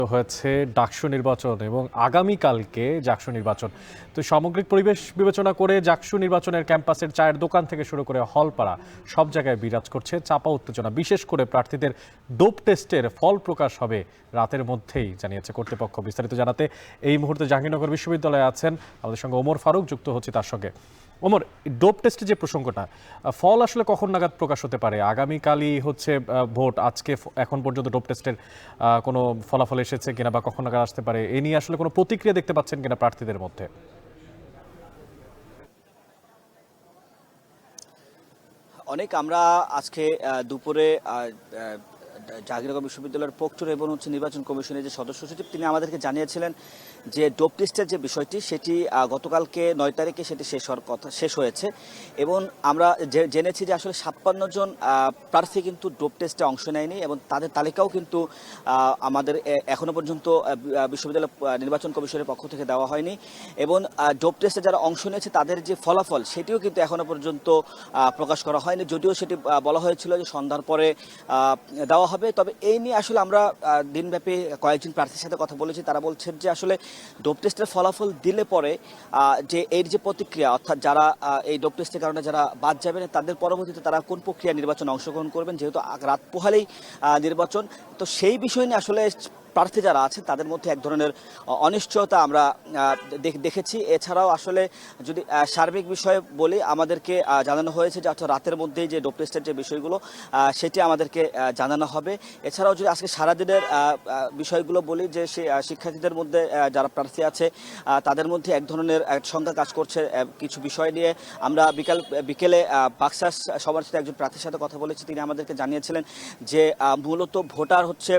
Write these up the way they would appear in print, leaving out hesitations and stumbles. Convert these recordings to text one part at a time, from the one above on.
হয়েছে ডাকসু নির্বাচন এবং আগামীকালকে জাকসু নির্বাচন। তো সামগ্রিক পরিবেশ বিবেচনা করে জাকসু নির্বাচনের ক্যাম্পাসের চায়ের দোকান থেকে শুরু করে হলপাড়া সব জায়গায় বিরাজ করছে চাপা উত্তেজনা। বিশেষ করে প্রার্থীদের ডোপ টেস্টের ফল প্রকাশ হবে রাতের মধ্যেই, জানিয়েছে কর্তৃপক্ষ। বিস্তারিত জানাতে এই মুহূর্তে জাহাঙ্গীরনগর বিশ্ববিদ্যালয়ে আছেন আমাদের সঙ্গে ওমর ফারুক, যুক্ত হচ্ছে তার সঙ্গে। ওমর, ডোপ টেস্টের যে প্রসঙ্গটা, ফল আসলে কখন নাগাদ প্রকাশ হতে পারে? আগামীকালই হচ্ছে ভোট, আজকে এখন পর্যন্ত ডোপ টেস্টের কোনো ফলাফল এসেছে কিনা বা কখন নাগাদ আসতে পারে, এ নিয়ে আসলে কোনো প্রতিক্রিয়া দেখতে পাচ্ছেন কিনা প্রার্থীদের মধ্যে? অনেক আমরা আজকে দুপুরে জাহাঙ্গীরনগর বিশ্ববিদ্যালয়ের প্রক্টর এবং নির্বাচন কমিশনের যে সদস্য সচিব, তিনি আমাদেরকে জানিয়েছিলেন যে ডোপ টেস্টের যে বিষয়টি সেটি গতকালকে 9 তারিখে সেটি শেষ হয়েছে এবং আমরা জেনেছি যে আসলে 56 জন প্রার্থী কিন্তু ডোপ টেস্টে অংশ নেয়নি এবং তাদের তালিকাও কিন্তু আমাদের এখনো পর্যন্ত বিশ্ববিদ্যালয় নির্বাচন কমিশনের পক্ষ থেকে দেওয়া হয়নি এবং ডোপ টেস্টে যারা অংশ নিয়েছে তাদের যে ফলাফল সেটিও কিন্তু এখনো পর্যন্ত প্রকাশ করা হয়নি, যদিও সেটি বলা হয়েছিল যে সন্ধ্যার পরে দেওয়া হবে। তবে এই নিয়ে আসলে আমরা দিনব্যাপী কয়েকজন প্রার্থীর সাথে কথা বলেছি, তারা বলছেন যে আসলে ডোপ টেস্টের ফলাফল দিলে পরে যে এর যে প্রতিক্রিয়া, অর্থাৎ যারা এই ডোপ টেস্টের কারণে যারা বাদ যাবেন তাদের পরবর্তীতে তারা কোন প্রক্রিয়া নির্বাচনে অংশগ্রহণ করবেন, যেহেতু রাত পোহালেই নির্বাচন। তো সেই বিষয় নিয়ে আসলে প্রার্থী যারা আছেন তাদের মধ্যে এক ধরনের অনিশ্চয়তা আমরা দেখেছি। এছাড়াও আসলে যদি সার্বিক বিষয়ে বলি, আমাদেরকে জানানো হয়েছে যে অর্থাৎ রাতের মধ্যেই যে ডোপ টেস্টের যে বিষয়গুলো সেটি আমাদেরকে জানানো হবে। এছাড়াও যদি আজকে সারাদিনের বিষয়গুলো বলি, যে শিক্ষার্থীদের মধ্যে যারা প্রার্থী আছে তাদের মধ্যে এক ধরনের সংখ্যা কাজ করছে কিছু বিষয় নিয়ে। আমরা বিকেলে বাক্সাস সমাজের একজন প্রার্থীর সাথে কথা বলেছি, তিনি আমাদেরকে জানিয়েছিলেন যে মূলত ভোটার হচ্ছে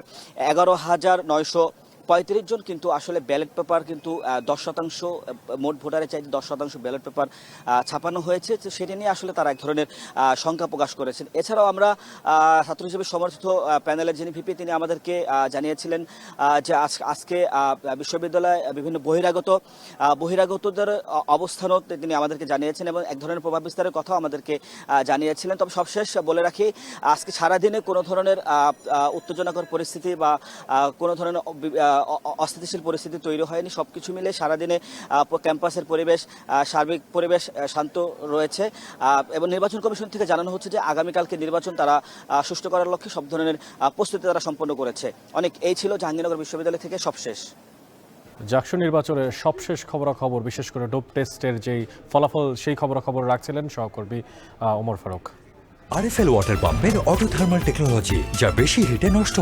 11,935 জন, কিন্তু আসলে ব্যালট পেপার কিন্তু 10%, মোট ভোটারের চাইতে 10% ব্যালট পেপার ছাপানো হয়েছে। তো সেটা নিয়ে আসলে তারা এক ধরনের সংখ্যা প্রকাশ করেছেন। এছাড়াও আমরা ছাত্র হিসেবে সমর্থিত প্যানেলের যিনি ভিপি, তিনি আমাদেরকে জানিয়েছিলেন যে আজকে বিশ্ববিদ্যালয়ে বিভিন্ন বহিরাগতদের অবস্থানও তিনি আমাদেরকে জানিয়েছেন এবং এক ধরনের প্রভাব বিস্তারের কথাও আমাদেরকে জানিয়েছিলেন। তবে সবশেষ বলে রাখি, আজকে সারাদিনে কোনো ধরনের উত্তেজনাকর পরিস্থিতি বা কোনো ধরনের অস্থিতিশীল পরিস্থিতি তৈরি হয়নি। সবকিছু মিলে সারাদিনে ক্যাম্পাসের পরিবেশ, সার্বিক পরিবেশ শান্ত রয়েছে এবং নির্বাচন কমিশন থেকে জানানো হচ্ছে যে আগামীকালকে নির্বাচন তারা সুষ্ঠু করার লক্ষ্যে সব ধরনের প্রস্তুতি তারা সম্পন্ন করেছে। অনেক এই ছিল জাহাঙ্গীরনগর বিশ্ববিদ্যালয় থেকে সবশেষ। জাকসু নির্বাচনের সবশেষ খবরাখবর, বিশেষ করে ডোপ টেস্টের যেই ফলাফল, সেই খবরাখবর রাখছিলেন সহকর্মী ওমর ফারুক। আরএফএল ওয়াটার পাম্পের অটো থার্মাল টেকনোলজি, যা বেশি হিটে নষ্ট